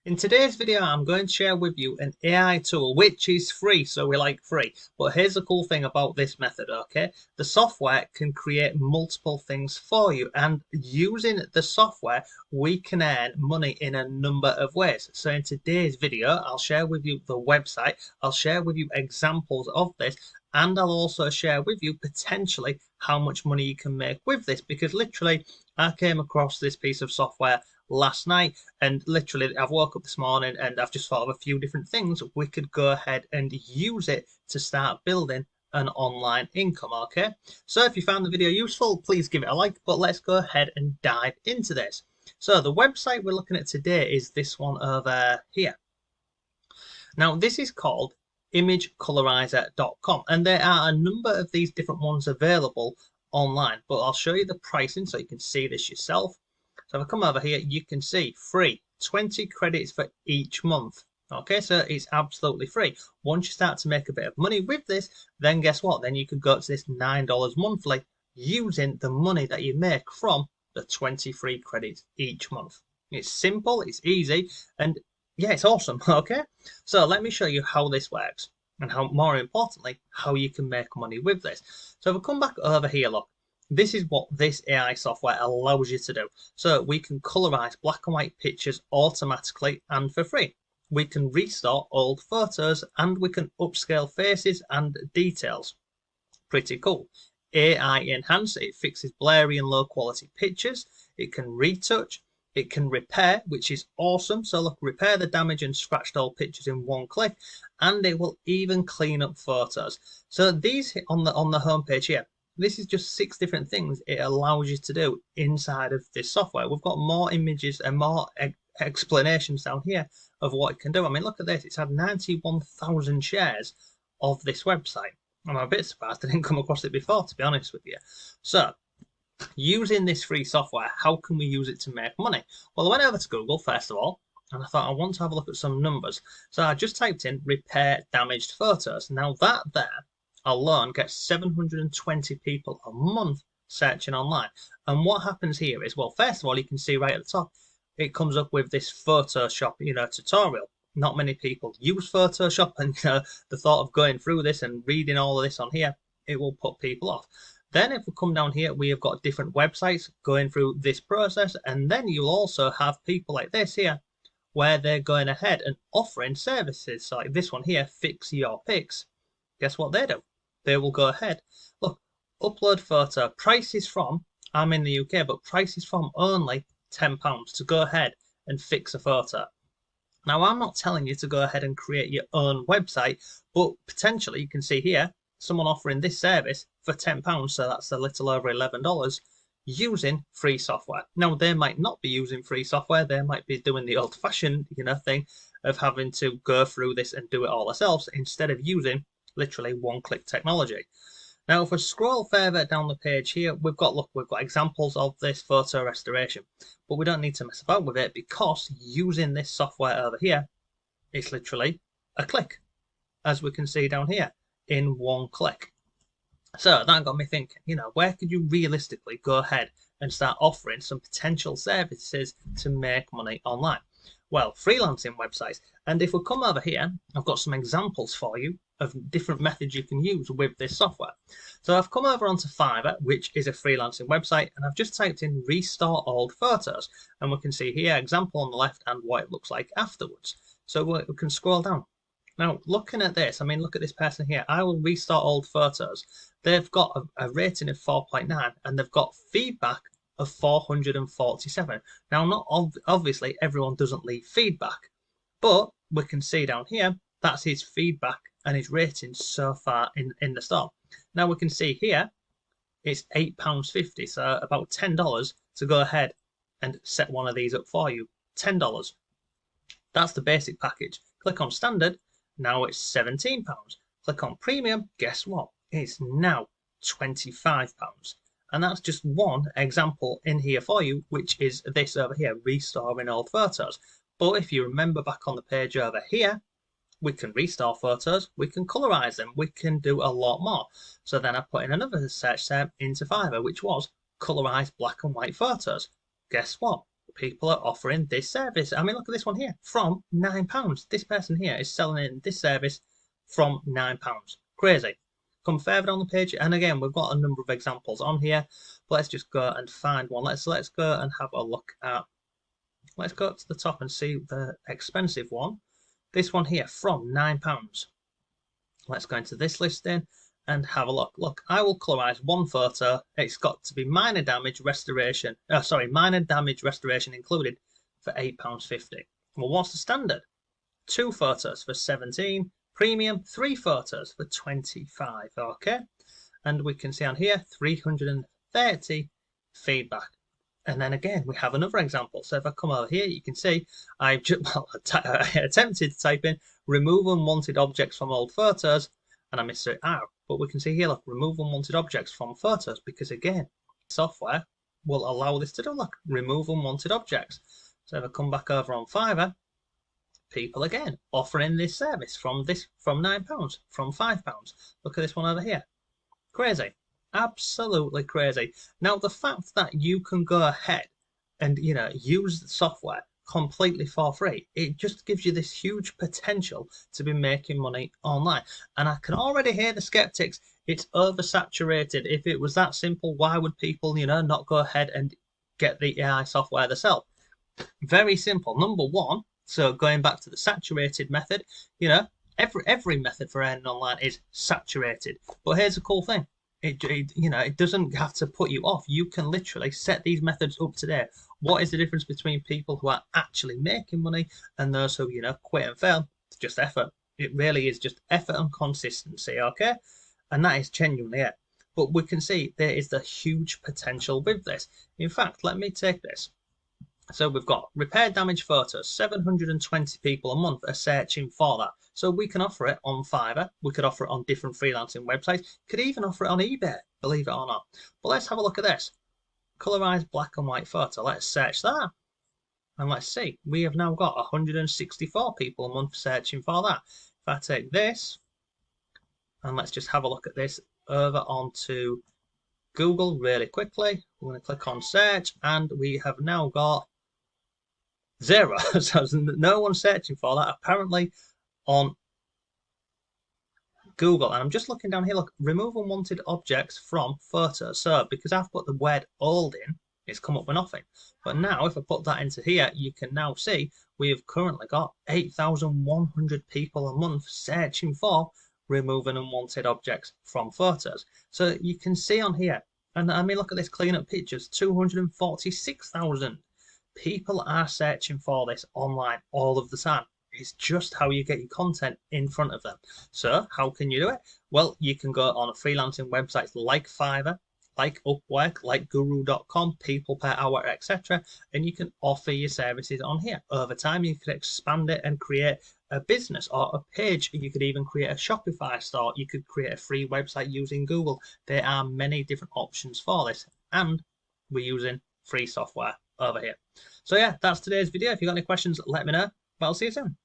In today's video, I'm going to share with you an AI tool which is free, so we like free. But here's the cool thing about this method, okay? The software can create multiple things for you, and using the software, we can earn money in a number of ways. So in today's video, I'll share with you the website, I'll share with you examples of this, and I'll also share with you potentially how much money you can make with this, because literally I came across this piece of software last night, and literally I've woke up this morning and I've just thought of a few different things we could go ahead and use it to start building an online income. Okay, so if you found the video useful, please give it a like, but let's go ahead and dive into this. So the website we're looking at today is this one over here. Now this is called imagecolorizer.com, and there are a number of these different ones available online, but I'll show you the pricing so you can see this yourself. So if I come over here, you can see free, 20 credits for each month. Okay, so it's absolutely free. Once you start to make a bit of money with this, then guess what? Then you could go to this $9 monthly using the money that you make from the 20 free credits each month. It's simple, it's easy, and yeah, it's awesome. Okay, so let me show you how this works and how, more importantly, how you can make money with this. So if I come back over here, look, this is what this AI software allows you to do. So we can colorize black and white pictures automatically and for free. We can restore old photos and we can upscale faces and details. Pretty cool. AI enhance, it fixes blurry and low quality pictures. It can retouch. It can repair, which is awesome. So look, repair the damaged and scratched old pictures in one click, and it will even clean up photos. So these on the homepage here, this is just 6 different things it allows you to do inside of this software. We've got more images and more explanations down here of what it can do. I mean, look at this. It's had 91,000 shares of this website. I'm a bit surprised I didn't come across it before, to be honest with you. So, using this free software, how can we use it to make money? Well, I went over to Google, first of all, and I thought I want to have a look at some numbers. So I just typed in repair damaged photos. Now that there alone gets 720 people a month searching online. And what happens here is, well, first of all, you can see right at the top, it comes up with this Photoshop, tutorial. Not many people use Photoshop, and the thought of going through this and reading all of this on here, it will put people off. Then if we come down here, we have got different websites going through this process, and then you'll also have people like this here, where they're going ahead and offering services. So like this one here, Fix Your Pics. Guess what they do? They will go ahead. Look, upload photo. Prices from, I'm in the UK, but prices from only £10 to go ahead and fix a photo. Now, I'm not telling you to go ahead and create your own website, but potentially you can see here someone offering this service for £10, so that's a little over $11, using free software. Now, they might not be using free software, they might be doing the old fashioned, thing of having to go through this and do it all ourselves instead of using literally one-click technology. Now, if we scroll further down the page here, we've got examples of this photo restoration, but we don't need to mess about with it because using this software over here, it's literally a click, as we can see down here, in one click. So that got me thinking, where could you realistically go ahead and start offering some potential services to make money online? Well, freelancing websites. And if we come over here, I've got some examples for you of different methods you can use with this software. So I've come over onto Fiverr, which is a freelancing website, and I've just typed in restore old photos. And we can see here, example on the left and what it looks like afterwards. So we can scroll down. Now, looking at this, I mean, look at this person here. I will restore old photos. They've got a rating of 4.9 and they've got feedback of 447. Now, not obviously everyone doesn't leave feedback, but we can see down here that's his feedback and his rating so far in the store. Now we can see here it's £8.50, so about $10 to go ahead and set one of these up for you. $10. That's the basic package. Click on standard, now it's £17. Click on premium, guess what? It's now £25. And that's just one example in here for you, which is this over here, restoring old photos. But if you remember back on the page over here, we can restore photos, we can colorize them, we can do a lot more. So then I put in another search term into Fiverr, which was colorize black and white photos. Guess what? people are offering this service. I mean, look at this one here, from £9. This person here is selling in this service from £9. Crazy. Come further on the page, and again, we've got a number of examples on here, but let's just go and find one. Let's go and have a look at, let's go up to the top and see the expensive one. This one here, from £9. Let's go into this listing and have a look. Look, I will colorize one photo. It's got to be minor damage restoration. Minor damage restoration included for £8.50. Well, what's the standard? 2 photos for 17. Premium, 3 photos for 25. Okay, and we can see on here 330 feedback. And then again, we have another example. So if I come over here, you can see I've just I attempted to type in remove unwanted objects from old photos, and I missed it out. But we can see here, look, remove unwanted objects from photos, because again, software will allow this to do. Look, remove unwanted objects. So if I come back over on Fiverr, people again offering this service from £9, from £5. Look at this one over here. Crazy. Absolutely crazy. Now, the fact that you can go ahead and use the software completely for free, it just gives you this huge potential to be making money online. And I can already hear the skeptics. It's oversaturated. If it was that simple, why would people not go ahead and get the AI software themselves? Very simple. Number one, so going back to the saturated method, every method for earning online is saturated. But here's the cool thing. It doesn't have to put you off. You can literally set these methods up today. What is the difference between people who are actually making money and those who quit and fail? It's just effort. It really is just effort and consistency. Okay, and that is genuinely it. But we can see there is the huge potential with this. In fact, let me take this. So we've got repair damage photos. 720 people a month are searching for that. So we can offer it on Fiverr. We could offer it on different freelancing websites. Could even offer it on eBay, believe it or not. But let's have a look at this. Colorized black and white photo. Let's search that. And let's see. We have now got 164 people a month searching for that. If I take this, and let's just have a look at this over onto Google really quickly. We're going to click on search, and we have now got 0. So no one searching for that apparently on Google. And I'm just looking down here, look, remove unwanted objects from photos. So because I've put the word old in, it's come up with nothing. But now if I put that into here, you can now see we have currently got 8,100 people a month searching for removing unwanted objects from photos. So you can see on here, and I mean, look at this, clean up pictures, 246,000 people are searching for this online all of the time. It's just how you get your content in front of them. So how can you do it? Well, you can go on a freelancing websites like Fiverr, like Upwork, like Guru.com, people per hour, etc. And you can offer your services on here. Over time, you could expand it and create a business or a page. You could even create a Shopify store. You could create a free website using Google. There are many different options for this, and we're using free software over here. So yeah, that's today's video. If you've got any questions, let me know, but I'll see you soon.